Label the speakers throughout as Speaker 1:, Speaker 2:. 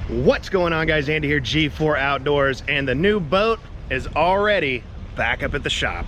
Speaker 1: What's going on, guys? Andy here, G4 Outdoors, and the new boat is already back up at the shop.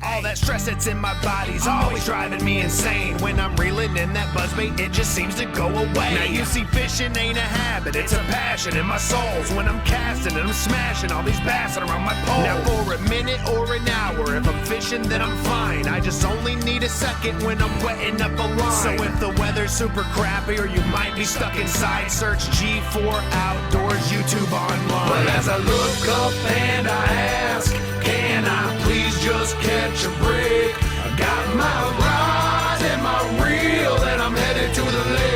Speaker 2: All that stress that's in my body's always driving me insane. When I'm reeling in that buzzbait, it just seems to go away. Now you see, fishing ain't a habit, it's a passion in my soul. When I'm casting and I'm smashing all these bass that are on my pole. Now for a minute or an hour, if I'm fishing, then I'm fine. I just only need a second when I'm wetting up a line. So if the weather's super crappy or you might be stuck inside, search G4 Outdoors YouTube online. But as I look up and I ask, can I please just catch a break? I got my rod and my reel and I'm headed to the lake.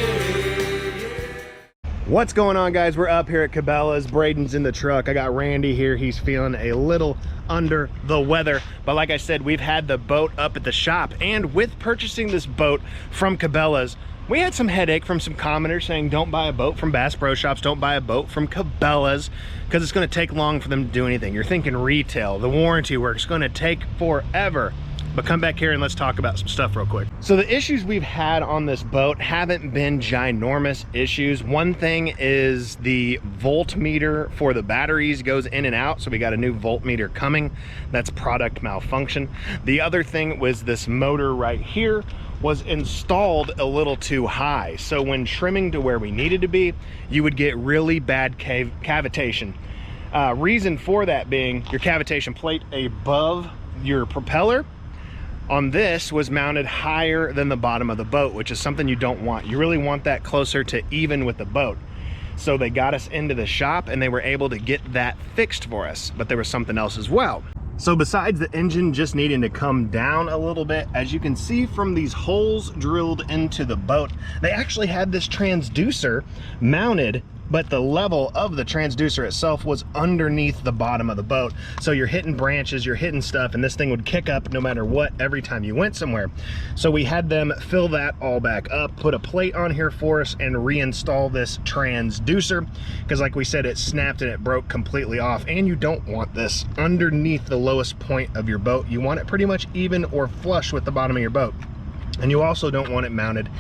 Speaker 1: What's going on, guys? We're up here at Cabela's. Braden's in the truck. I got Randy here. He's feeling a little under the weather, but like I said, we've had the boat up at the shop, and with purchasing this boat from Cabela's, we had some headache from some commenters saying don't buy a boat from Bass Pro Shops, don't buy a boat from Cabela's, because it's going to take long for them to do anything. You're thinking retail, the warranty work's going to take forever. But come back here and let's talk about some stuff real quick. So the issues we've had on this boat haven't been ginormous issues. One thing is the voltmeter for the batteries goes in and out, so we got a new voltmeter coming. That's product malfunction. The other thing was this motor right here was installed a little too high. So when trimming to where we needed to be, you would get really bad cavitation. Reason for that being your cavitation plate above your propeller on this was mounted higher than the bottom of the boat, which is something you don't want. You really want that closer to even with the boat. So they got us into the shop and they were able to get that fixed for us, but there was something else as well. So besides the engine just needing to come down a little bit, as you can see from these holes drilled into the boat, they actually had this transducer mounted, but the level of the transducer itself was underneath the bottom of the boat. So you're hitting branches, you're hitting stuff, and this thing would kick up no matter what every time you went somewhere. So we had them fill that all back up, put a plate on here for us, and reinstall this transducer, because like we said, it snapped and it broke completely off. And you don't want this underneath the lowest point of your boat. You want it pretty much even or flush with the bottom of your boat. And you also don't want it mounted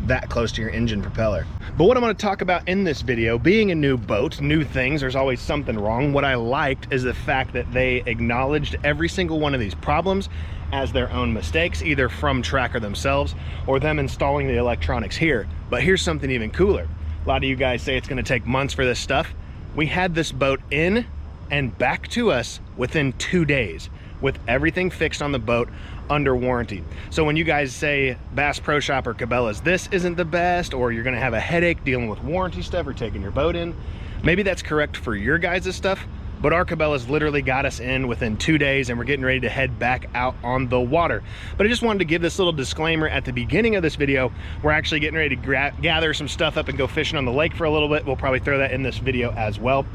Speaker 1: that close to your engine propeller. But what I'm going to talk about in this video, being a new boat, new things, there's always something wrong. What I liked is the fact that they acknowledged every single one of these problems as their own mistakes, either from Tracker themselves or them installing the electronics here. But here's something even cooler. A lot of you guys say it's going to take months for this stuff. We had this boat in and back to us within 2 days with everything fixed on the boat under warranty. So when you guys say Bass Pro Shop or Cabela's, this isn't the best, or you're gonna have a headache dealing with warranty stuff or taking your boat in, maybe that's correct for your guys' stuff, but our Cabela's literally got us in within 2 days and we're getting ready to head back out on the water. But I just wanted to give this little disclaimer at the beginning of this video. We're actually getting ready to gather some stuff up and go fishing on the lake for a little bit. We'll probably throw that in this video as well.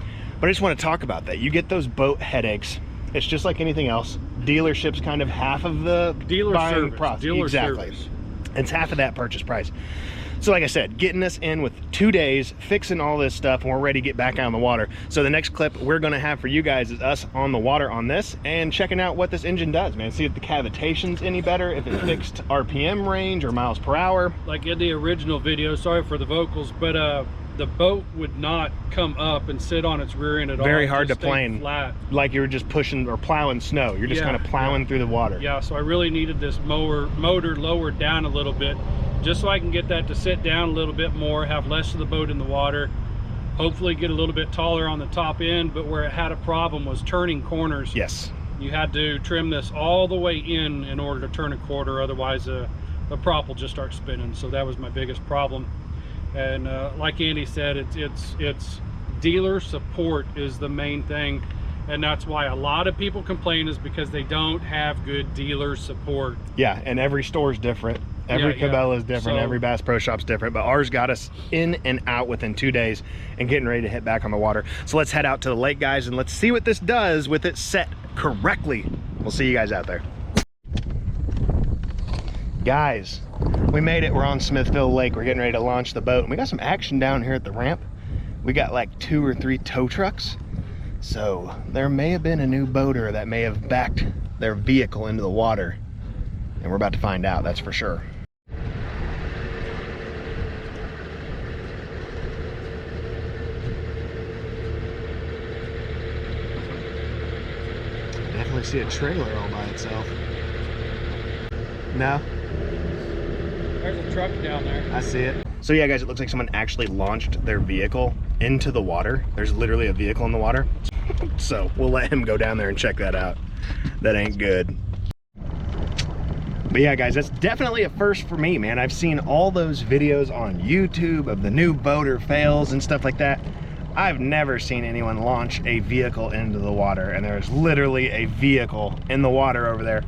Speaker 1: But I just want to talk about that. You get those boat headaches. It's just like anything else. Dealership's kind of half of the buying process. Exactly. It's half of that purchase price. So like I said, getting us in with 2 days, fixing all this stuff, and we're ready to get back out on the water. So the next clip we're gonna have for you guys is us on the water on this and checking out what this engine does, man. See if the cavitation's any better, if it fixed RPM range or miles per hour.
Speaker 3: Like in the original video, sorry for the vocals, but the boat would not come up and sit on its rear end at all.
Speaker 1: Very hard to plane,
Speaker 3: flat.
Speaker 1: Like you were just pushing or plowing snow. You're just kind of plowing through the water.
Speaker 3: Yeah, so I really needed this motor lowered down a little bit, just so I can get that to sit down a little bit more, have less of the boat in the water, hopefully get a little bit taller on the top end. But where it had a problem was turning corners.
Speaker 1: Yes.
Speaker 3: You had to trim this all the way in order to turn a quarter, otherwise the prop will just start spinning. So that was my biggest problem. And like Andy said, it's dealer support is the main thing, and that's why a lot of people complain, is because they don't have good dealer support.
Speaker 1: Yeah, and every store is different. Every Cabela is different. So, every Bass Pro Shop's different, but ours got us in and out within 2 days and getting ready to hit back on the water. So let's head out to the lake, guys, and let's see what this does with it set correctly. We'll see you guys out there. Guys, we made it. We're on Smithville Lake. We're getting ready to launch the boat. And we got some action down here at the ramp. We got like 2 or 3 tow trucks. So there may have been a new boater that may have backed their vehicle into the water. And we're about to find out, that's for sure. only see a trailer all by itself. No?
Speaker 3: There's a truck down there.
Speaker 1: I see it. So yeah, guys, it looks like someone actually launched their vehicle into the water. There's literally a vehicle in the water. So we'll let him go down there and check that out. That ain't good. But yeah, guys, that's definitely a first for me, man. I've seen all those videos on YouTube of the new boater fails and stuff like that. I've never seen anyone launch a vehicle into the water, and there's literally a vehicle in the water over there.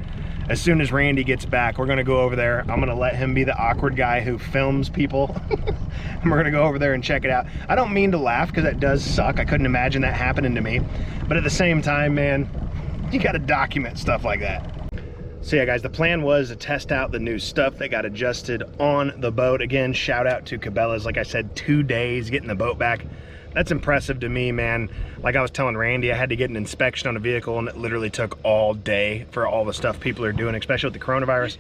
Speaker 1: As soon as Randy gets back, we're gonna go over there. I'm gonna let him be the awkward guy who films people. And we're gonna go over there and check it out. I don't mean to laugh, because that does suck. I couldn't imagine that happening to me. But at the same time, man, you gotta document stuff like that. So yeah, guys, the plan was to test out the new stuff that got adjusted on the boat. Again, shout out to Cabela's. Like I said, 2 days getting the boat back. That's impressive to me, man. Like I was telling Randy, I had to get an inspection on a vehicle, and it literally took all day for all the stuff people are doing, especially with the coronavirus,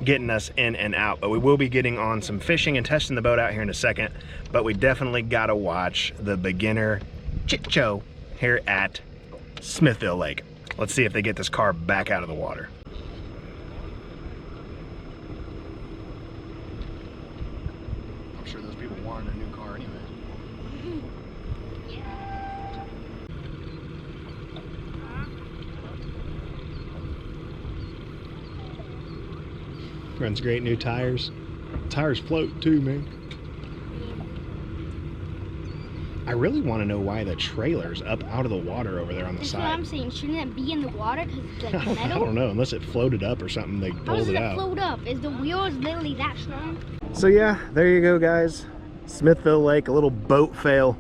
Speaker 1: getting us in and out. But we will be getting on some fishing and testing the boat out here in a second. But we definitely gotta watch the beginner chit show here at Smithville Lake. Let's see if they get this car back out of the water. I'm sure those people wanted a new car anyway. Runs great, new tires. Tires float too, man. I really want to know why the trailer's up out of the water over there on the side.
Speaker 4: That's what I'm saying. Shouldn't it be in the water because it's like metal?
Speaker 1: I don't know, unless it floated up or something, they pulled it out.
Speaker 4: How does it float up? Is the wheels literally that strong?
Speaker 1: So yeah, there you go, guys. Smithville Lake, a little boat fail.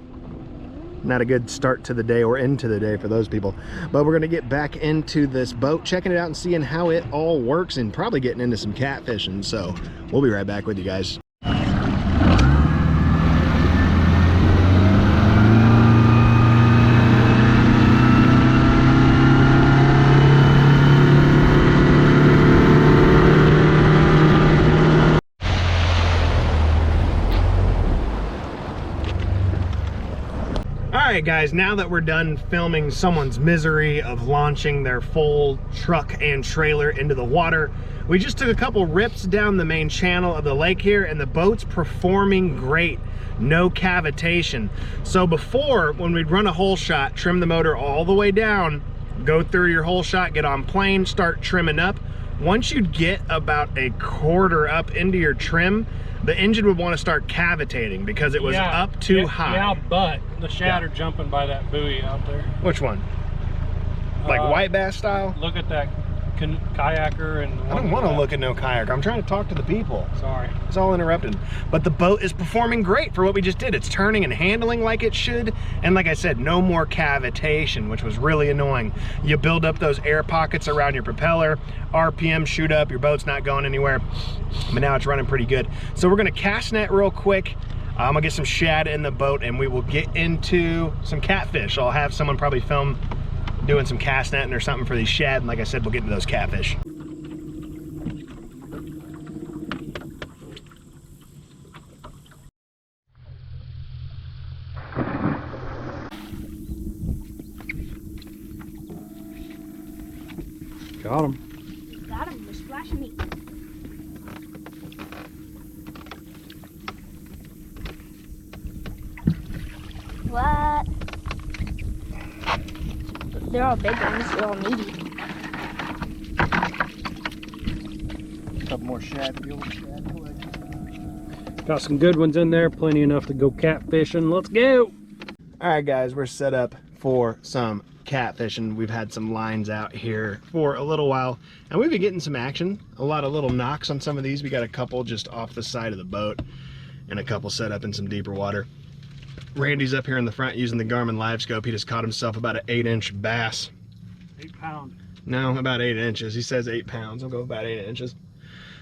Speaker 1: Not a good start to the day or into the day for those people. But we're gonna get back into this boat, checking it out and seeing how it all works, and probably getting into some catfishing. So we'll be right back with you guys. Alright guys, now that we're done filming someone's misery of launching their full truck and trailer into the water, we just took a couple rips down the main channel of the lake here, and the boat's performing great. No cavitation. So before, when we'd run a hole shot, trim the motor all the way down, go through your hole shot, get on plane, start trimming up. Once you'd get about a quarter up into your trim, the engine would want to start cavitating because it was up too high.
Speaker 3: Yeah, but the shad are jumping by that buoy out there.
Speaker 1: Which one? Like white bass style?
Speaker 3: Look at that kayaker and
Speaker 1: I don't want to look at no kayak. I'm trying to talk to the people.
Speaker 3: Sorry.
Speaker 1: It's all interrupted. But the boat is performing great for what we just did. It's turning and handling like it should. And like I said, no more cavitation, which was really annoying. You build up those air pockets around your propeller, RPM shoot up, your boat's not going anywhere. But now it's running pretty good. So we're gonna cast net real quick. I'm gonna get some shad in the boat, and we will get into some catfish. I'll have someone probably film doing some cast netting or something for these shad, and like I said, we'll get into those catfish.
Speaker 3: Got him.
Speaker 4: Got him. They're splashing me. What? They're all big ones. They're all meaty.
Speaker 1: A couple more shad.
Speaker 3: Got some good ones in there. Plenty enough to go catfishing. Let's go.
Speaker 1: All right, guys, we're set up for some catfishing. We've had some lines out here for a little while, and we've been getting some action. A lot of little knocks on some of these. We got a couple just off the side of the boat, and a couple set up in some deeper water. Randy's up here in the front using the Garmin live scope. He just caught himself about an 8-inch bass.
Speaker 3: 8 pound.
Speaker 1: No, about 8 inches. He says 8 pounds. I'll go about 8 inches.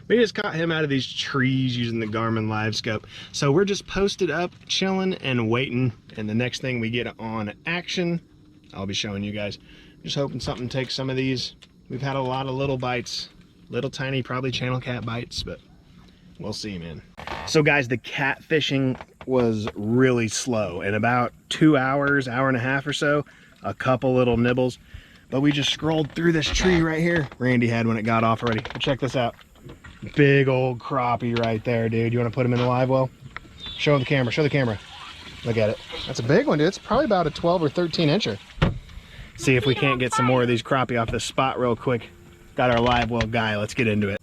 Speaker 1: But he just caught him out of these trees using the Garmin live scope. So we're just posted up, chilling and waiting. And the next thing we get on action, I'll be showing you guys. Just hoping something takes some of these. We've had a lot of little bites, little tiny, probably channel cat bites, but we'll see, man. So guys, the catfishing was really slow. In about 2 hours, hour and a half or so, a couple little nibbles. but we just scrolled through this tree right here. Randy had when it got off already. But check this out. Big old crappie right there, dude. You want to put him in the live well? Show the camera, show the camera. Look at it. That's a big one, dude. It's probably about a 12 or 13 incher. See if we can't get some more of these crappie off this spot real quick. Got our live well guy. Let's get into it.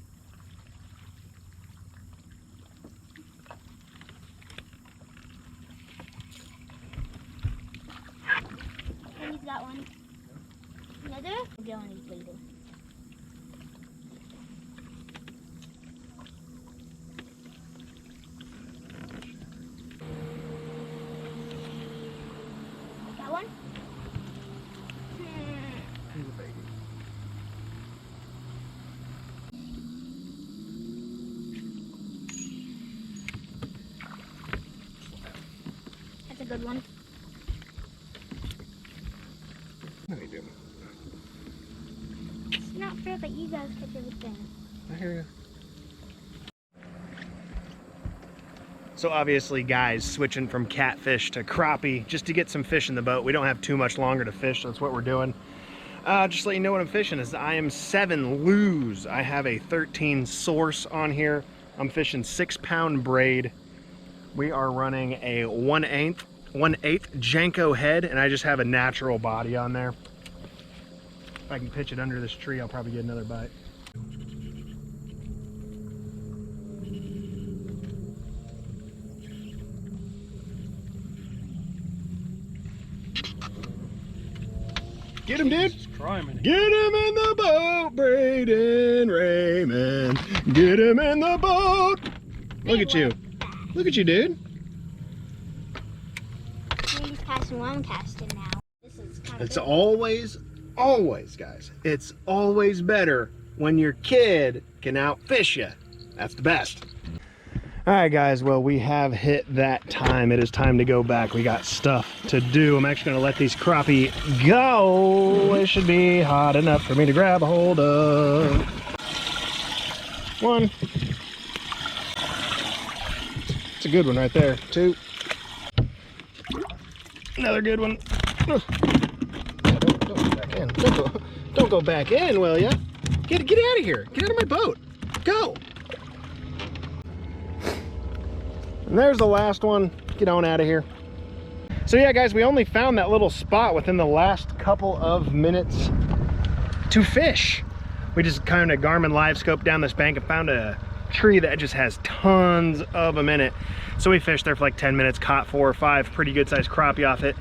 Speaker 4: He's got one. Another? Going, he's bleeding. Got one?
Speaker 1: He's a baby.
Speaker 4: That's a good one.
Speaker 1: What are you doing?
Speaker 4: It's not fair that you guys catch everything.
Speaker 1: I hear you. So obviously, guys, switching from catfish to crappie just to get some fish in the boat. We don't have too much longer to fish, so that's what we're doing. Just to let you know what I'm fishing is I am 7 lures. I have a 13 source on here. I'm fishing 6-pound braid. We are running a 1/8 Janko head, and I just have a natural body on there. If I can pitch it under this tree, I'll probably get another bite. Get him, dude. Get him in the boat, Braden Raymond. Get him in the boat. Look at you. Look at you, dude.
Speaker 4: He's casting one, I'm casting now. This is kind of
Speaker 1: It's always, guys, it's always better when your kid can outfish you. That's the best. All right, guys, well, we have hit that time. It is time to go back. We got stuff to do. I'm actually gonna let these crappie go. It should be hot enough for me to grab a hold of. One. It's a good one right there. 2. Another good one. Don't go back in. Don't go back in, will ya? Get out of here. Get out of my boat. Go. And there's the last one. Get on out of here. So yeah, guys, we only found that little spot within the last couple of minutes to fish. We just kind of Garmin live scoped down this bank and found a tree that just has tons of them in it. So we fished there for like 10 minutes, caught 4 or 5 pretty good sized crappie off it.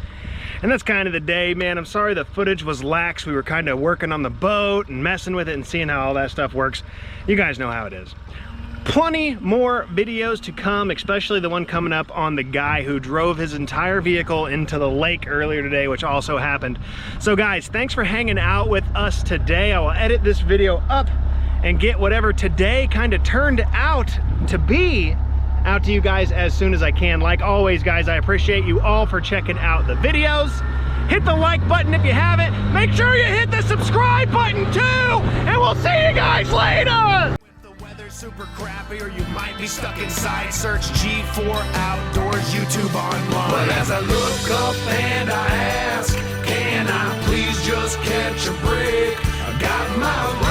Speaker 1: And that's kind of the day, man. I'm sorry the footage was lax. We were kind of working on the boat and messing with it and seeing how all that stuff works. You guys know how it is. Plenty more videos to come, especially the one coming up on the guy who drove his entire vehicle into the lake earlier today, which also happened. So guys, thanks for hanging out with us today. I will edit this video up and get whatever today kind of turned out to be out to you guys as soon as I can. Like always, guys, I appreciate you all for checking out the videos. Hit the like button if you haven't. Make sure you hit the subscribe button too, and we'll see you guys later.
Speaker 2: Super crappy, or you might be stuck inside. Search G4 Outdoors YouTube online. But as I look up and I ask, can I please just catch a break? I got my